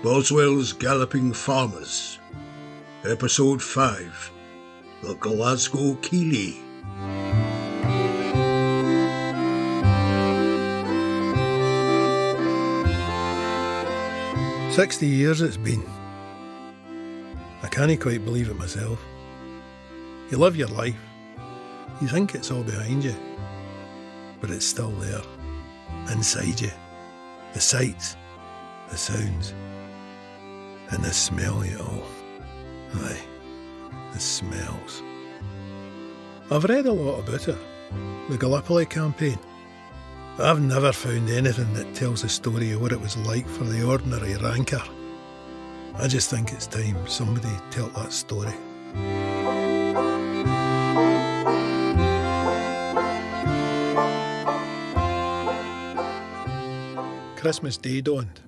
Boswell'S Galloping Farmers, Episode 5, The Glasgow Keelie. "60 years it's been. I can't quite believe it myself. You live your life, you think it's all behind you, but it's still there, inside you. The sights, the sounds, and the smell of it all. Aye, the smells. I've read a lot about it, the Gallipoli campaign, but I've never found anything that tells the story of what it was like for the ordinary ranker. I just think it's time somebody told that story." Christmas Day dawned,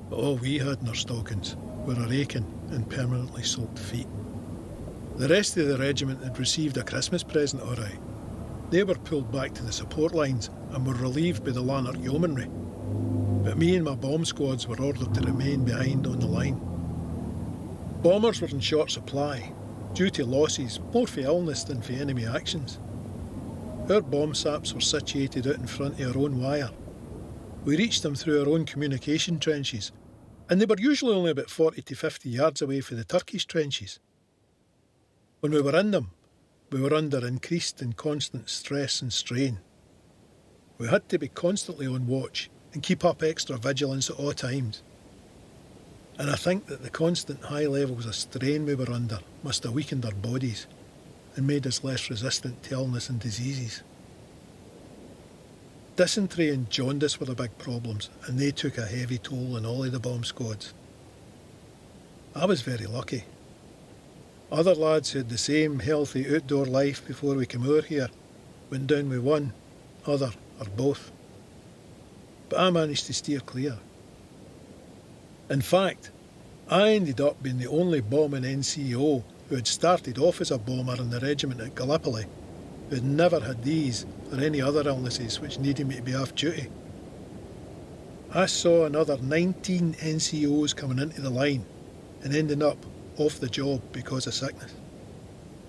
but all we had in our stockings were our aching and permanently soaked feet. The rest of the regiment had received a Christmas present all right. They were pulled back to the support lines and were relieved by the Lanark Yeomanry. But me and my bomb squads were ordered to remain behind on the line. Bombers were in short supply, due to losses more for illness than for enemy actions. Our bomb saps were situated out in front of our own wire. We reached them through our own communication trenches, and they were usually only about 40 to 50 yards away from the Turkish trenches. When we were in them, we were under increased and constant stress and strain. We had to be constantly on watch and keep up extra vigilance at all times. And I think that the constant high levels of strain we were under must have weakened our bodies and made us less resistant to illness and diseases. Dysentery and jaundice were the big problems, and they took a heavy toll on all of the bomb squads. I was very lucky. Other lads who had the same healthy outdoor life before we came over here went down with one, other, or both. But I managed to steer clear. In fact, I ended up being the only bombing NCO who had started off as a bomber in the regiment at Gallipoli, who had never had these or any other illnesses which needed me to be off duty. I saw another 19 NCOs coming into the line and ending up off the job because of sickness.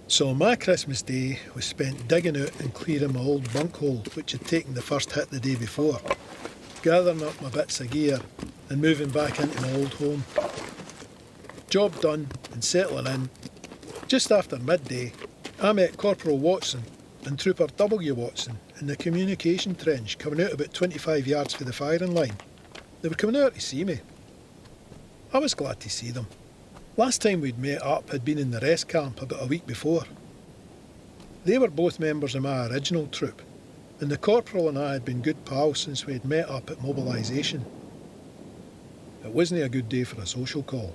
So my Christmas Day was spent digging out and clearing my old bunk hole which had taken the first hit the day before, gathering up my bits of gear and moving back into my old home. Job done and settling in. Just after midday, I met Corporal Watson and Trooper W. Watson in the communication trench coming out about 25 yards from the firing line. They were coming out to see me. I was glad to see them. Last time we'd met up had been in the rest camp about a week before. They were both members of my original troop, and the corporal and I had been good pals since we had met up at mobilisation. It wasn't a good day for a social call.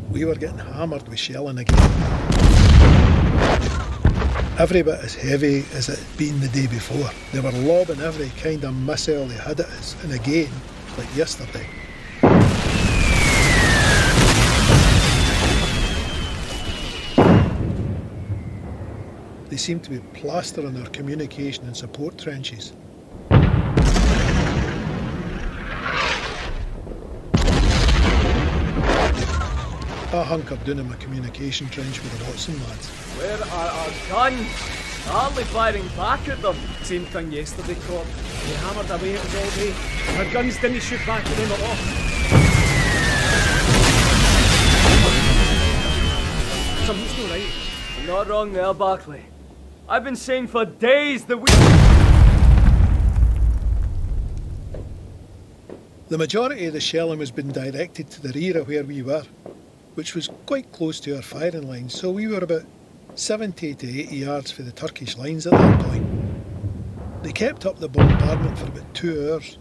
We were getting hammered with shelling again. Every bit as heavy as it had been the day before. They were lobbing every kind of missile they had at us, and again, like yesterday. They seemed to be plastering our communication and support trenches. I hunkered down in my communication trench with the Watson lads. "Where are our guns? Hardly firing back at them." "Same thing yesterday, Corp. We hammered away at us all day. Our guns didn't shoot back at them at all." "Something's not right." "You're not wrong there, Barclay. I've been saying for days that we..." The majority of the shelling was being directed to the rear of where we were, which was quite close to our firing line, so we were about 70 to 80 yards from the Turkish lines at that point. They kept up the bombardment for about 2 hours,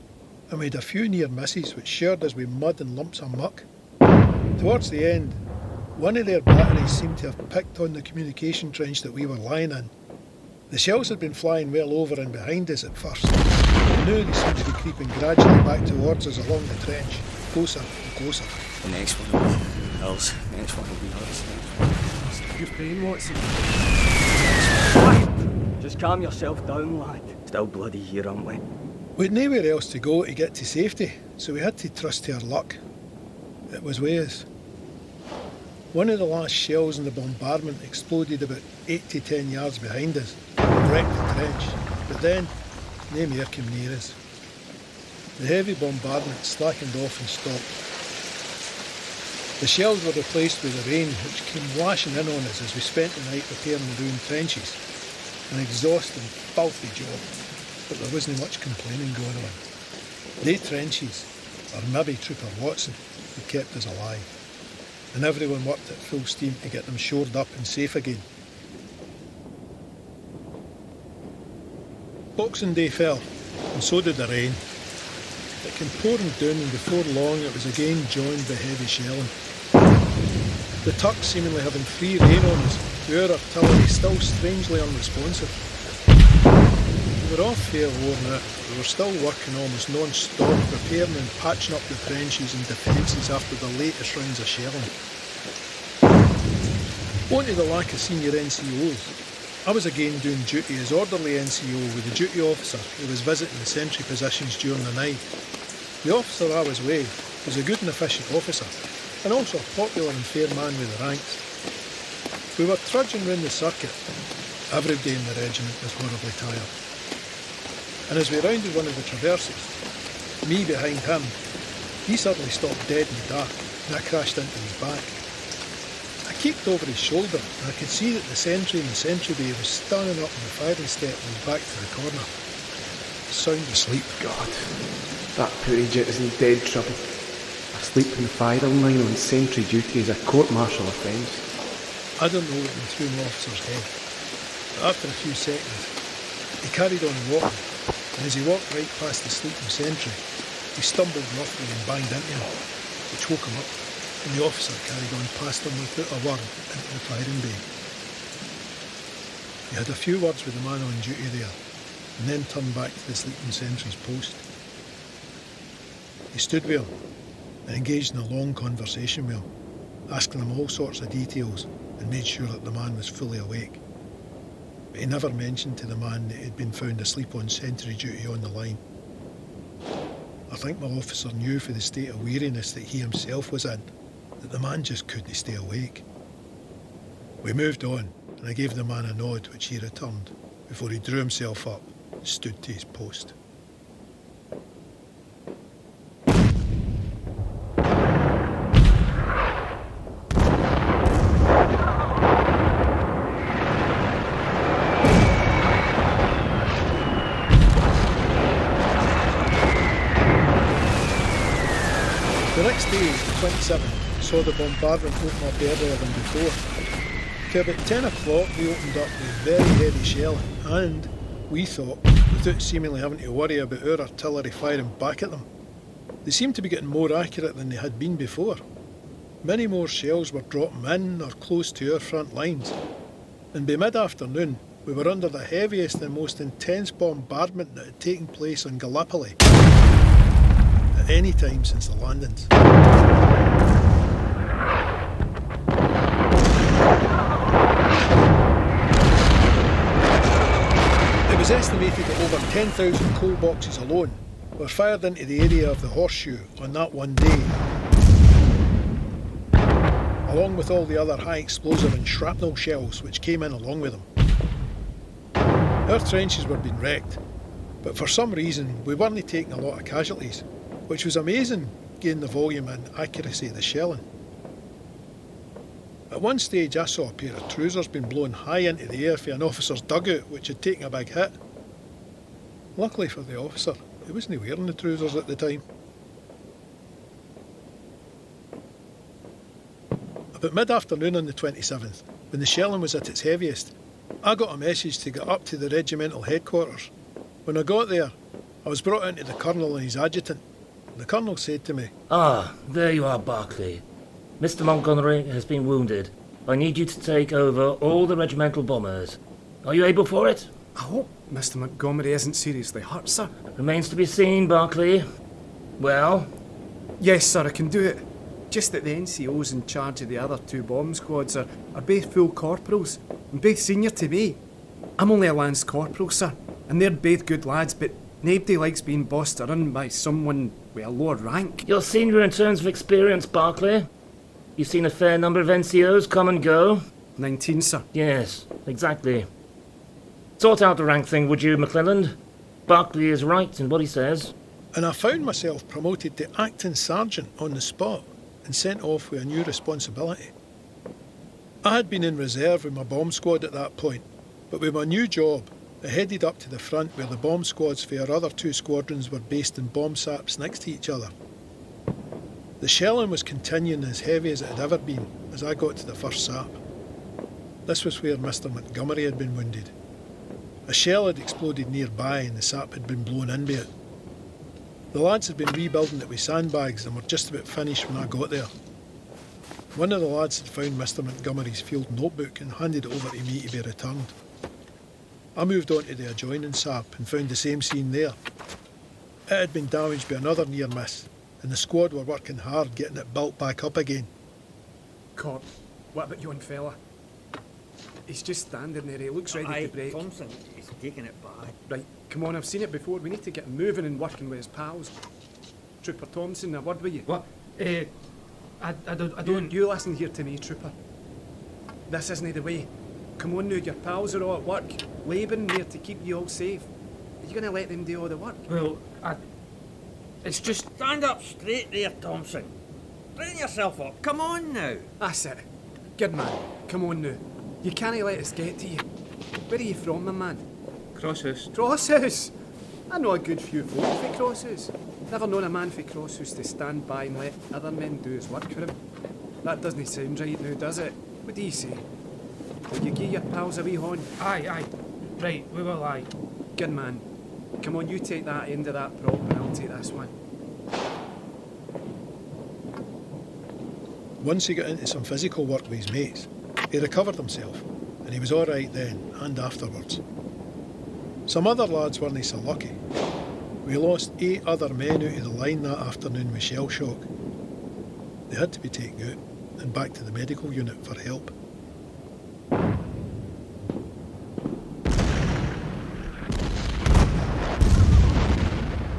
and we had a few near misses which shared us with mud and lumps of muck. Towards the end, one of their batteries seemed to have picked on the communication trench that we were lying in. The shells had been flying well over and behind us at first, but now they seemed to be creeping gradually back towards us along the trench, closer and closer. "The next one will be ours. The next one will be ours. You're praying, Watson. Quiet! Just calm yourself down, lad. Still bloody here, aren't we? We'd nowhere else to go to get to safety, so we had to trust to our luck. It was with us. One of the last shells in the bombardment exploded about 8 to 10 yards behind us and wrecked the trench, but then no more came near us. The heavy bombardment slackened off and stopped. The shells were replaced with the rain, which came lashing in on us as we spent the night repairing the ruined trenches. An exhausting, filthy job, but there wasn't much complaining going on. They trenches, or maybe Trooper Watson, who kept us alive, and everyone worked at full steam to get them shored up and safe again. Boxing Day fell, and so did the rain. It came pouring down, and before long it was again joined by heavy shelling. The Turks seemingly having free rein on us, with our artillery still strangely unresponsive. We were all fair worn out. We were still working almost non-stop, repairing and patching up the trenches and defences after the latest rounds of shelling. Owing to the lack of senior NCOs, I was again doing duty as orderly NCO with the duty officer who was visiting the sentry positions during the night. The officer I was with was a good and efficient officer, and also a popular and fair man with the ranks. We were trudging round the circuit. Every day in the regiment was horribly tired. And as we rounded one of the traverses, me behind him, he suddenly stopped dead in the dark, and I crashed into his back. I keeked over his shoulder, and I could see that the sentry in the sentry bay was standing up on the firing step with his back to the corner, sound asleep. God, that poor idiot is in dead trouble. Asleep in the firing line on sentry duty is a court-martial offence. I don't know what went through my officer's head, but after a few seconds, he carried on walking, and as he walked right past the sleeping sentry, he stumbled roughly and banged into him, which woke him up, and the officer carried on past him without a word into the firing bay. He had a few words with the man on duty there, and then turned back to the sleeping sentry's post. He stood with him and engaged in a long conversation with him, asking him all sorts of details and made sure that the man was fully awake. But he never mentioned to the man that he'd been found asleep on sentry duty on the line. I think my officer knew for the state of weariness that he himself was in, that the man just couldn't stay awake. We moved on, and I gave the man a nod, which he returned, before he drew himself up and stood to his post. The next day, the 27th, saw the bombardment open up earlier than before. To about 10 o'clock they opened up with very heavy shelling and, we thought, without seemingly having to worry about our artillery firing back at them. They seemed to be getting more accurate than they had been before. Many more shells were dropping in or close to our front lines, and by mid-afternoon we were under the heaviest and most intense bombardment that had taken place on Gallipoli at any time since the landings. It was estimated that over 10,000 coal boxes alone were fired into the area of the Horseshoe on that one day, along with all the other high explosive and shrapnel shells which came in along with them. Our trenches were being wrecked, but for some reason we weren't taking a lot of casualties, which was amazing given the volume and accuracy of the shelling. At one stage I saw a pair of trousers being blown high into the air for an officer's dugout which had taken a big hit. Luckily for the officer, he wasn't wearing the trousers at the time. About mid-afternoon on the 27th, when the shelling was at its heaviest, I got a message to get up to the regimental headquarters. When I got there, I was brought into the colonel and his adjutant. The colonel said to me, "Ah, there you are, Barclay. Mr. Montgomery has been wounded. I need you to take over all the regimental bombers. Are you able for it?" I hope Mr. Montgomery isn't seriously hurt, sir. Remains to be seen, Barclay. Well? Yes, sir, I can do it. Just that the NCOs in charge of the other two bomb squads are both full corporals, and both senior to me. I'm only a lance corporal, sir, and they're both good lads, but Nobody likes being bossed around by someone with a lower rank. You're senior in terms of experience, Barclay. You've seen a fair number of NCOs come and go. 19, sir. Yes, exactly. Sort out the rank thing, would you, McClelland? Barclay is right in what he says. And I found myself promoted to acting sergeant on the spot and sent off with a new responsibility. I had been in reserve with my bomb squad at that point, but with my new job, I headed up to the front where the bomb squads for our other 2 squadrons were based in bomb saps next to each other. The shelling was continuing as heavy as it had ever been as I got to the first sap. This was where Mr. Montgomery had been wounded. A shell had exploded nearby and the sap had been blown in by it. The lads had been rebuilding it with sandbags and were just about finished when I got there. One of the lads had found Mr. Montgomery's field notebook and handed it over to me to be returned. I moved on to the adjoining sap and found the same scene there. It had been damaged by another near miss, and the squad were working hard getting it built back up again. Corp, what about yon fella? He's just standing there, he looks ready to break. Thompson, he's taking it back. Right, come on, I've seen it before. We need to get moving and working with his pals. Trooper Thompson, a word with you. What? I don't... You listen here to me, Trooper. This isn't the way. Come on now, your pals are all at work, labouring there to keep you all safe. Are you going to let them do all the work? Well, it's just... Stand up straight there, Thompson. Straighten yourself up. Come on now. That's it. Good man. Come on now. You can't let us get to you. Where are you from, my man? Crosshouse. Crosshouse? I know a good few folk for Crosshouse. Never known a man for Crosshouse to stand by and let other men do his work for him. That doesn't sound right now, does it? What do you say? Will you give your pals a wee horn? Aye. Right, we will, aye. Good man. Come on, you take that end of that prop and I'll take this one. Once he got into some physical work with his mates, he recovered himself, and he was all right then and afterwards. Some other lads weren't so lucky. We lost 8 other men out of the line that afternoon with shell shock. They had to be taken out and back to the medical unit for help.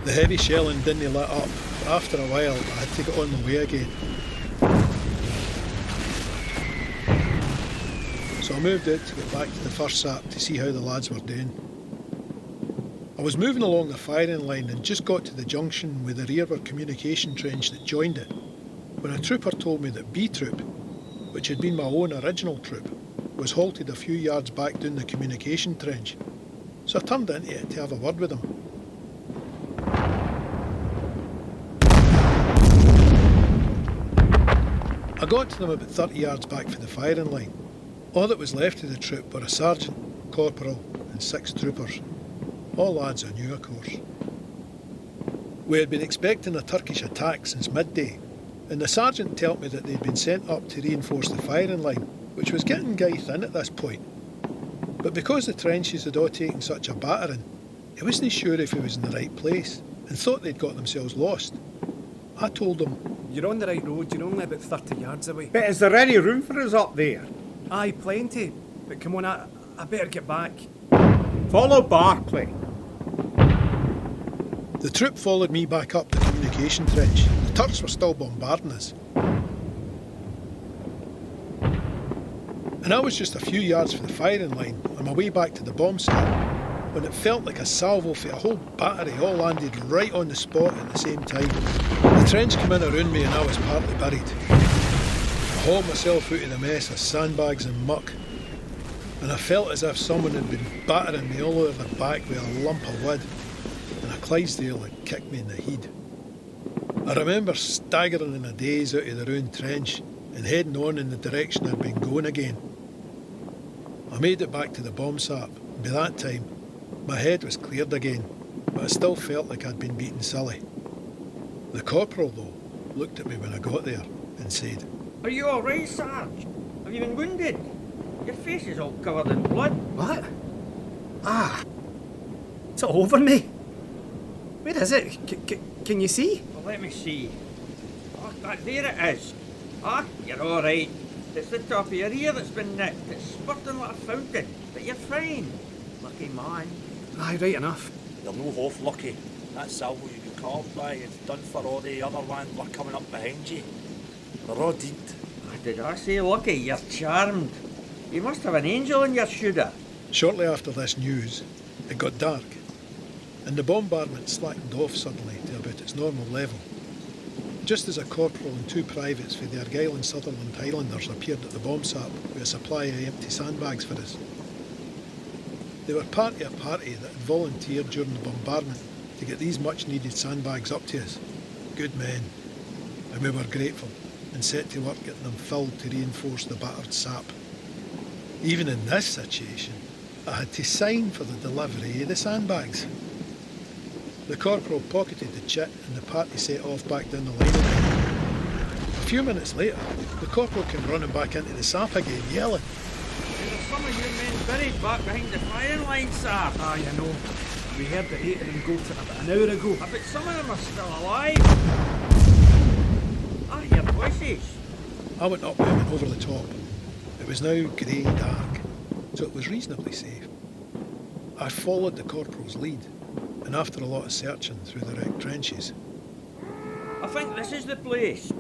The heavy shelling didn't let up, but after a while I had to get on my way again. So I moved out to get back to the first sap to see how the lads were doing. I was moving along the firing line and just got to the junction with the rearward communication trench that joined it, when a trooper told me that B Troop, which had been my own original troop, was halted a few yards back down the communication trench. So I turned into it to have a word with him. I got to them about 30 yards back from the firing line. All that was left of the troop were a sergeant, corporal and 6 troopers. All lads I knew, of course. We had been expecting a Turkish attack since midday, and the sergeant told me that they'd been sent up to reinforce the firing line, which was getting guy thin at this point. But because the trenches had all taken such a battering, he wasn't sure if he was in the right place, and thought they'd got themselves lost. I told him, You're on the right road, you're only about 30 yards away. But is there any room for us up there? Aye, plenty. But come on, I better get back. Follow Barclay. the troop followed me back up the communication trench. The Turks were still bombarding us. And I was just a few yards from the firing line on my way back to the bomb site when it felt like a salvo for a whole battery all landed right on the spot at the same time. The trench came in around me and I was partly buried. I hauled myself out of the mess of sandbags and muck, and I felt as if someone had been battering me all over the back with a lump of wood, and a Clydesdale had kicked me in the head. I remember staggering in a daze out of the ruined trench and heading on in the direction I'd been going again. I made it back to the bomb sap, and by that time my head was cleared again, but I still felt like I'd been beaten silly. The corporal, though, looked at me when I got there and said, Are you all right, Sarge? Have you been wounded? Your face is all covered in blood. What? Ah, it's all over me. Where is it? Can you see? Well, let me see. Oh, there it is. Ah, you're all right. It's the top of your ear that's been nicked. It's spurting like a fountain, but you're fine. Lucky man. Aye, right enough. You're no half lucky. That salvo you got caught by is done for all the other ones were coming up behind you. They're all dead. Did I say lucky? You're charmed. You must have an angel in your shoulder. Shortly after this news, it got dark, and the bombardment slackened off suddenly to about its normal level. Just as a corporal and 2 privates for the Argyll and Sutherland Highlanders appeared at the bomb sap with a supply of empty sandbags for us. They were part of a party that had volunteered during the bombardment to get these much needed sandbags up to us. Good men, and we were grateful and set to work getting them filled to reinforce the battered sap. Even in this situation, I had to sign for the delivery of the sandbags. The corporal pocketed the chit and the party set off back down the line again. A few minutes later, the corporal came running back into the sap again, yelling. There's some of you men buried back behind the firing line, sir. Ah, you know. We heard the 8 of them go to about an hour ago. I bet some of them are still alive. I hear voices. I went up with him and over the top. It was now grey dark, so it was reasonably safe. I followed the corporal's lead, and after a lot of searching through the wrecked trenches... I think this is the place.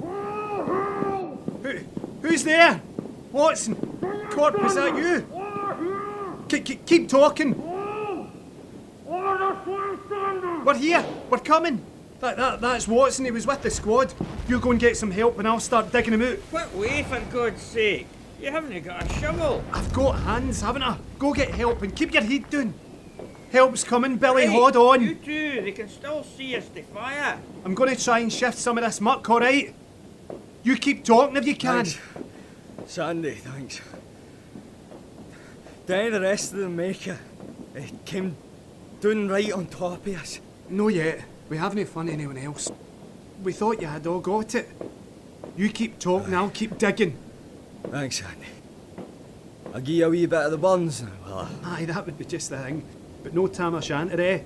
Who's there? Watson? Corp, is that you? Keep talking. We're here. We're coming. That's Watson. He was with the squad. You go and get some help and I'll start digging him out. Quick way, for God's sake. You haven't got a shovel. I've got hands, haven't I? Go get help and keep your head down. Help's coming, Billy. Hey, Hold on. You two, they can still see us to fire. I'm going to try and shift some of this muck, all right? You keep talking if you can. Thanks. Sandy, thanks. Did any of the rest of them make it? It came down right on top of us. No yet. We haven't fun anyone else. We thought you had all got it. You keep talking, I'll keep digging. Thanks, Sandy. I'll give you a wee bit of the buns now, will I? Aye, that would be just the thing. But no tam o' shanter, eh?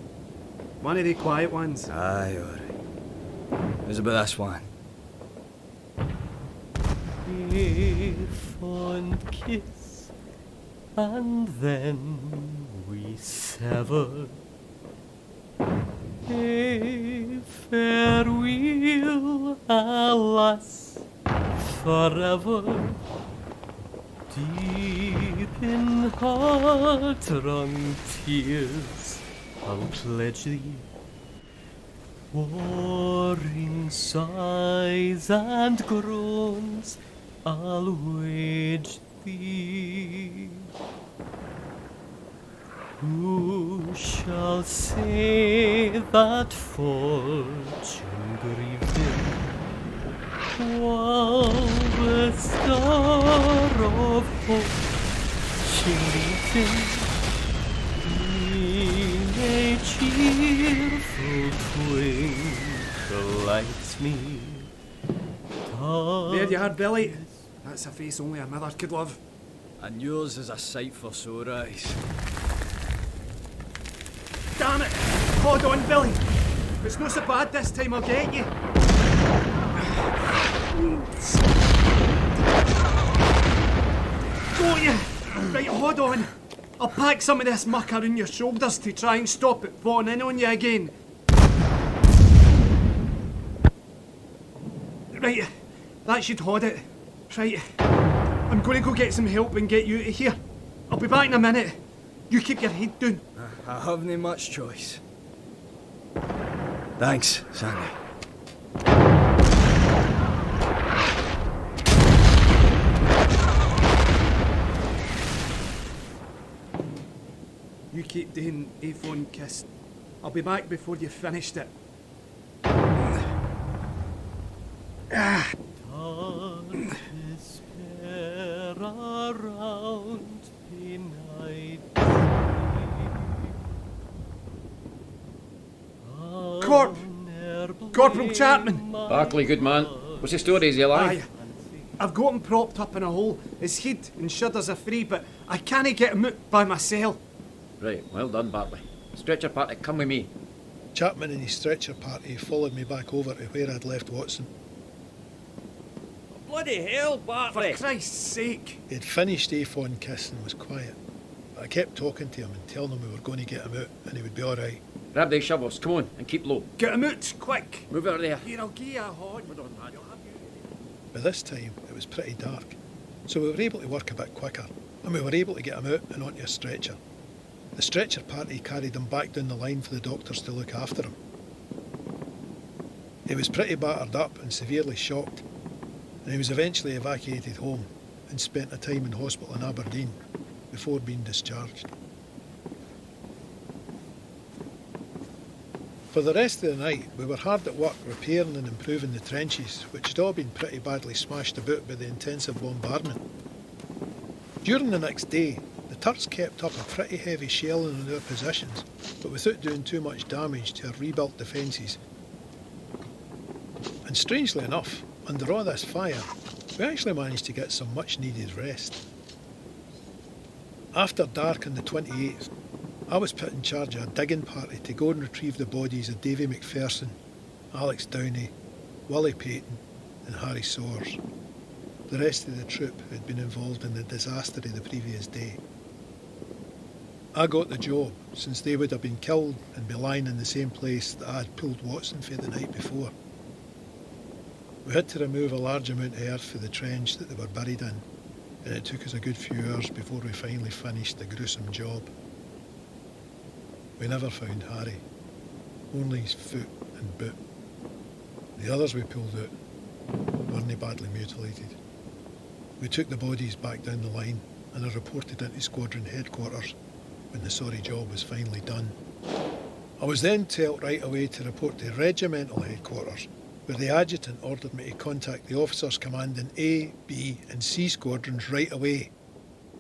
One of the quiet ones. Aye, alright. How's about this one? A fond kiss, and then we sever. A farewell, alas, forever. Deep in heart-wrung tears, I'll pledge thee. Warring sighs and groans, I'll wage thee. Who shall say that fortune grieved him, while the star of hope she leads him in a cheerful twinkle lights me? There you are, Billy. That's a face only a mother could love. And yours is a sight for sore eyes. Damn it! Hold on, Billy. It's not so bad this time, I'll get you. Got you! Right, hold on. I'll pack some of this muck around your shoulders to try and stop it falling in on you again. Right, that should hold it. Right, I'm going to go get some help and get you out of here. I'll be back in a minute. You keep your head down. I haven't much choice. Thanks, Sandy. You keep doing a phone kiss. I'll be back before you've finished it. Despair around the night. Corporal Chapman! Barclay, good man. What's the story? Is he alive? Aye. I've got him propped up in a hole. His head and shudders are free, but I can't get him out by myself. Right, well done, Barclay. Stretcher party, come with me. Chapman and his stretcher party followed me back over to where I'd left Watson. Bloody hell, Barclay! For Christ's sake! He'd finished a kiss and was quiet. I kept talking to him and telling him we were going to get him out and he would be alright. Grab these shovels, come on, and keep low. Get him out, quick! Move out of there. Here, I'll give you a horn. By this time, it was pretty dark, so we were able to work a bit quicker, and we were able to get him out and onto a stretcher. The stretcher party carried him back down the line for the doctors to look after him. He was pretty battered up and severely shocked, and he was eventually evacuated home and spent a time in hospital in Aberdeen before being discharged. For the rest of the night, we were hard at work repairing and improving the trenches, which had all been pretty badly smashed about by the intensive bombardment. During the next day, the Turks kept up a pretty heavy shelling on our positions, but without doing too much damage to our rebuilt defences. And strangely enough, under all this fire, we actually managed to get some much needed rest. After dark on the 28th, I was put in charge of a digging party to go and retrieve the bodies of Davy McPherson, Alex Downey, Willie Payton and Harry Soares, the rest of the troop who had been involved in the disaster of the previous day. I got the job since they would have been killed and be lying in the same place that I had pulled Watson for the night before. We had to remove a large amount of earth for the trench that they were buried in, and it took us a good few hours before we finally finished the gruesome job. We never found Harry, only his foot and boot. The others we pulled out weren't badly mutilated. We took the bodies back down the line and I reported into squadron headquarters when the sorry job was finally done. I was then told right away to report to regimental headquarters, where the adjutant ordered me to contact the officers commanding A, B and C squadrons right away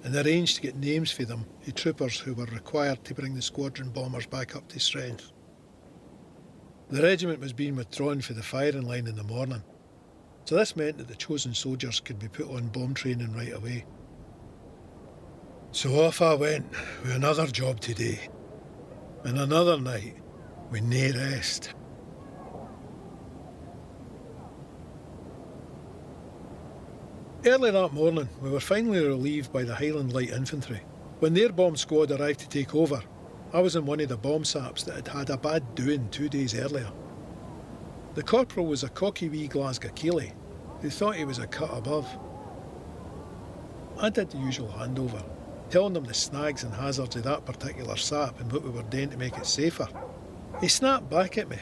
and arranged to get names for them, the troopers who were required to bring the squadron bombers back up to strength. The regiment was being withdrawn for the firing line in the morning, so this meant that the chosen soldiers could be put on bomb training right away. So off I went with another job today, and another night with nae rest. Early that morning, we were finally relieved by the Highland Light Infantry. When their bomb squad arrived to take over, I was in one of the bomb saps that had had a bad doing 2 days earlier. The corporal was a cocky wee Glasgow Keelie, who thought he was a cut above. I did the usual handover, telling them the snags and hazards of that particular sap and what we were doing to make it safer. He snapped back at me.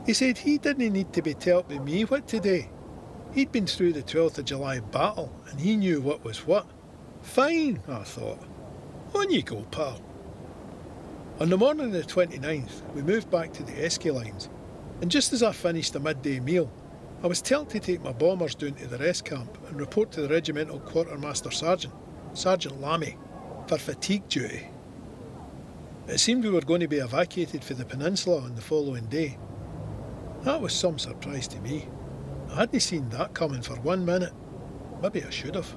He said he didn't need to be told by me what to do. He'd been through the 12th of July battle and he knew what was what. Fine, I thought. On you go, pal. On the morning of the 29th, we moved back to the Esky lines, and just as I finished the midday meal, I was told to take my bombers down to the rest camp and report to the regimental quartermaster sergeant, Sergeant Lammy, for fatigue duty. It seemed we were going to be evacuated for the peninsula on the following day. That was some surprise to me. I hadn't seen that coming for 1 minute. Maybe I should have.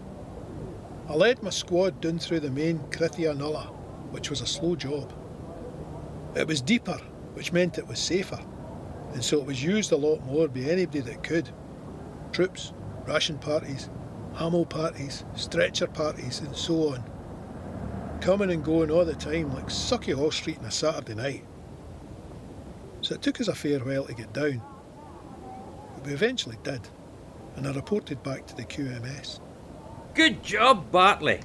I led my squad down through the main Krithia Nulla, which was a slow job. It was deeper, which meant it was safer, and so it was used a lot more by anybody that could. Troops, ration parties, ammo parties, stretcher parties and so on. Coming and going all the time like Sucky Hall Street on a Saturday night. So it took us a fair while to get down. But we eventually did, and I reported back to the QMS. Good job, Barclay.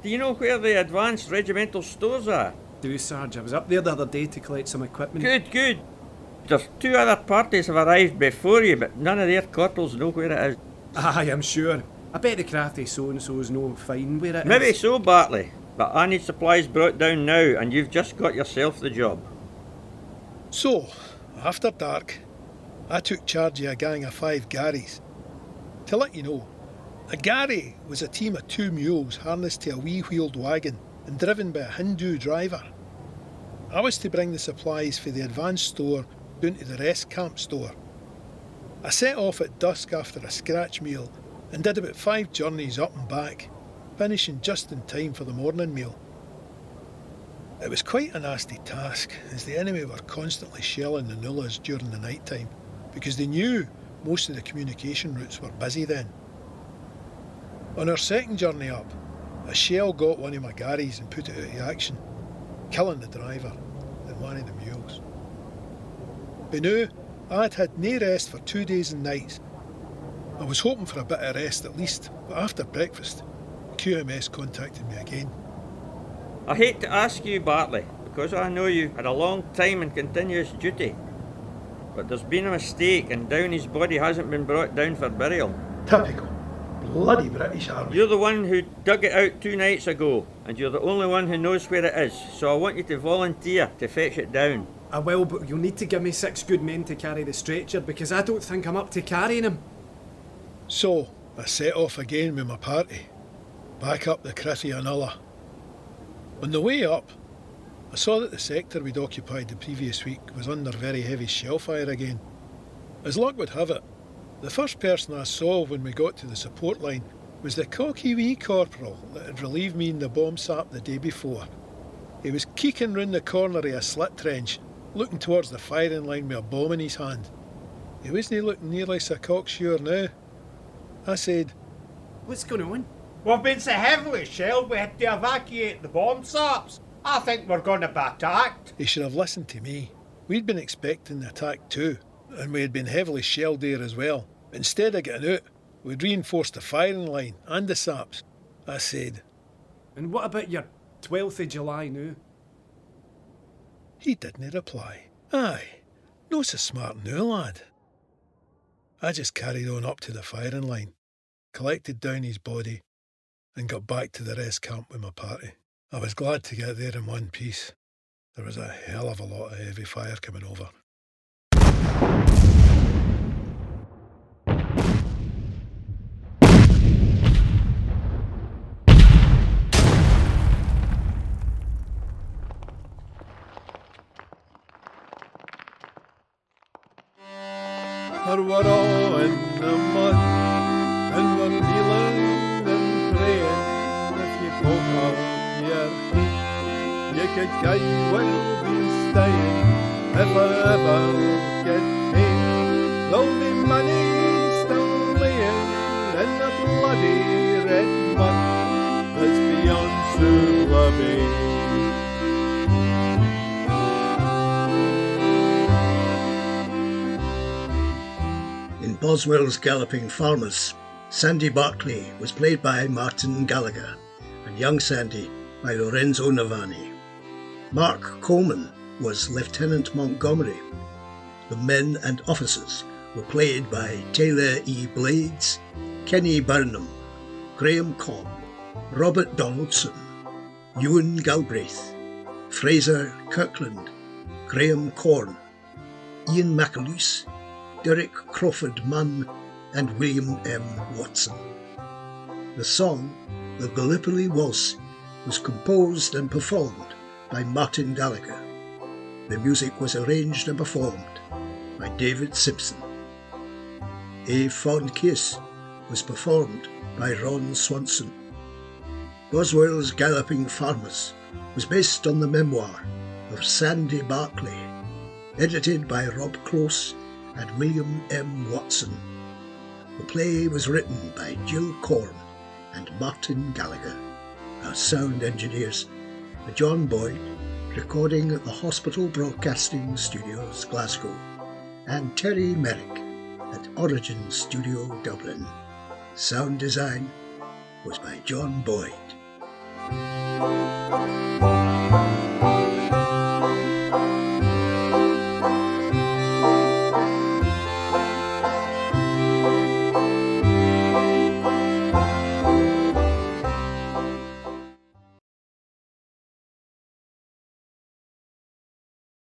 Do you know where the advanced regimental stores are? Do, Sarge. I was up there the other day to collect some equipment. Good, good. There's 2 other parties have arrived before you, but none of their corporals know where it is. Aye, I'm sure. I bet the crafty so-and-so's no fine where it is. Maybe so, Barclay, but I need supplies brought down now, and you've just got yourself the job. So, after dark, I took charge of a gang of 5 Garys. To let you know, a Gary was a team of 2 mules harnessed to a wee-wheeled wagon and driven by a Hindu driver. I was to bring the supplies for the advanced store down to the rest camp store. I set off at dusk after a scratch meal and did about 5 journeys up and back, finishing just in time for the morning meal. It was quite a nasty task, as the enemy were constantly shelling the nullahs during the night time, because they knew most of the communication routes were busy then. On our second journey up, a shell got one of my Garys and put it out of action, killing the driver and one of the mules. But now, I'd had no rest for 2 days and nights. I was hoping for a bit of rest at least, but after breakfast, QMS contacted me again. I hate to ask you, Barclay, because I know you had a long time in continuous duty. But there's been a mistake and Downey's body hasn't been brought down for burial. Typical. Bloody British Army. You're the one who dug it out 2 nights ago, and you're the only one who knows where it is, so I want you to volunteer to fetch it down. I will, but you'll need to give me 6 good men to carry the stretcher, because I don't think I'm up to carrying him. So, I set off again with my party, back up the Criffy and Ulla. On the way up, I saw that the sector we'd occupied the previous week was under very heavy shell fire again. As luck would have it, the first person I saw when we got to the support line was the cocky wee corporal that had relieved me in the bomb sap the day before. He was keeking round the corner of a slit trench, looking towards the firing line with a bomb in his hand. He wasn't looking nearly so cocksure now. I said, "What's going on?" We've been so heavily shelled we had to evacuate the bomb saps. I think we're going to be attacked. He should have listened to me. We'd been expecting the attack too, and we had been heavily shelled there as well. Instead of getting out, we'd reinforced the firing line and the saps. I said, "And what about your 12th of July now?" He didn't reply. Aye, no so smart now, lad. I just carried on up to the firing line, collected down his body, and got back to the rest camp with my party. I was glad to get there in one piece. There was a hell of a lot of heavy fire coming over. We're all in the mud, and we're kneeling and praying. If you poke up your feet, you could quite well be staying. If I ever get paid, there'll be money still laying in the bloody red mud that's beyond Sula Bay. In Boswell'S Galloping Farmers, Sandy Barclay was played by Martin Gallagher and young Sandy by Lorenzo Navani. Mark Coleman was Lieutenant Montgomery. The men and officers were played by Taylor E. Blades, Kenny Burnham, Graham Cobb, Robert Donaldson, Ewan Galbraith, Fraser Kirkland, Graham Corn, Ian McAloose, Derek Crawford Munn and William M. Watson. The song, the Gallipoli Waltz, was composed and performed by Martin Gallagher. The music was arranged and performed by David Simpson. A Fond Kiss was performed by Ron Swanson. Boswell'S Galloping Farmers was based on the memoir of Sandy Barclay, edited by Rob Close and William M. Watson. The play was written by Jill Corn and Martin Gallagher. Our sound engineers are John Boyd, recording at the Hospital Broadcasting Studios, Glasgow, and Terry Merrick at Origin Studio, Dublin. Sound design was by John Boyd.